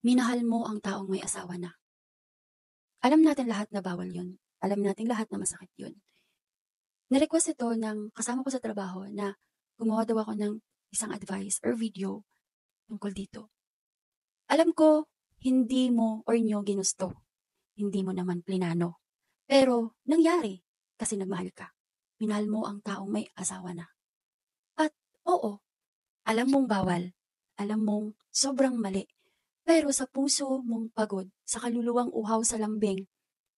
Minahal mo ang taong may asawa na. Alam natin lahat na bawal yun. Alam natin lahat na masakit yun. Na-request ito ng kasama ko sa trabaho na gumawa daw ako ng isang advice or video tungkol dito. Alam ko, hindi mo or nyo ginusto. Hindi mo naman plinano. Pero nangyari kasi nagmahal ka. Minahal mo ang taong may asawa na. At oo, alam mong bawal. Alam mong sobrang mali. Pero sa puso mong pagod, sa kaluluwang uhaw sa lambing,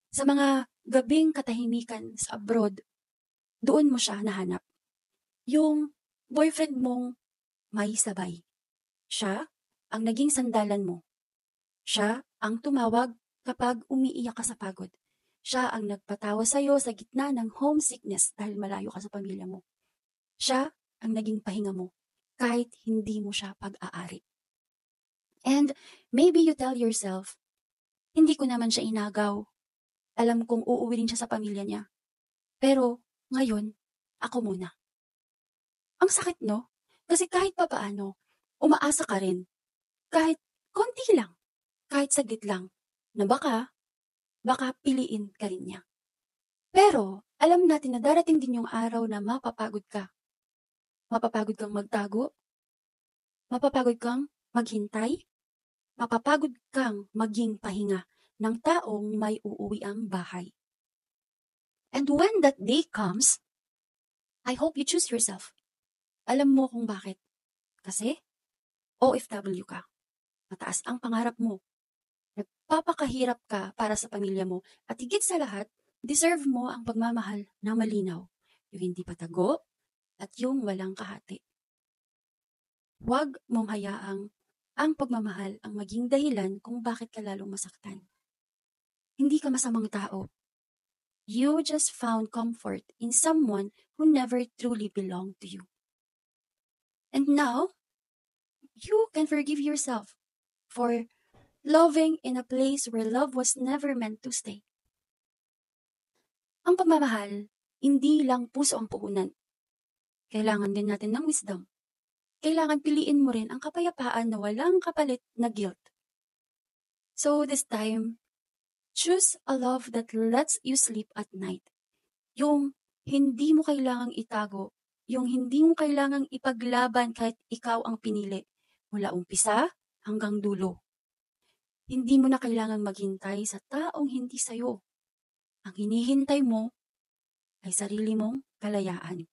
sa mga gabing katahimikan sa abroad, doon mo siya nahanap. Yung boyfriend mong may sabay. Siya ang naging sandalan mo. Siya ang tumawag kapag umiiyak ka sa pagod. Siya ang nagpatawa sa'yo sa gitna ng homesickness dahil malayo ka sa pamilya mo. Siya ang naging pahinga mo kahit hindi mo siya pag-aari. And maybe you tell yourself, hindi ko naman siya inagaw. Alam kong uuwi rin siya sa pamilya niya. Pero ngayon, ako muna. Ang sakit, no? Kasi kahit papaano, umaasa ka rin. Kahit konti lang, kahit saglit lang, na baka piliin ka rin niya. Pero alam natin na darating din yung araw na mapapagod ka. Mapapagod kang magtago. Mapapagod kang maghintay. Mapapagod kang maging pahinga ng taong may uuwi ang bahay. And when that day comes, I hope you choose yourself. Alam mo kung bakit. Kasi OFW ka. Mataas ang pangarap mo. Nagpapakahirap ka para sa pamilya mo. At higit sa lahat, deserve mo ang pagmamahal na malinaw. Yung hindi patago at yung walang kahati. Huwag mong hayaang ang pagmamahal ang maging dahilan kung bakit ka lalong masaktan. Hindi ka masamang tao. You just found comfort in someone who never truly belonged to you. And now, you can forgive yourself for loving in a place where love was never meant to stay. Ang pagmamahal, hindi lang puso ang puhunan. Kailangan din natin ng wisdom. Kailangan piliin mo rin ang kapayapaan na walang kapalit na guilt. So this time, choose a love that lets you sleep at night. Yung hindi mo kailangang itago, yung hindi mo kailangang ipaglaban kahit ikaw ang pinili, mula umpisa hanggang dulo. Hindi mo na kailangang maghintay sa taong hindi sayo. Ang hinihintay mo ay sarili mong kalayaan.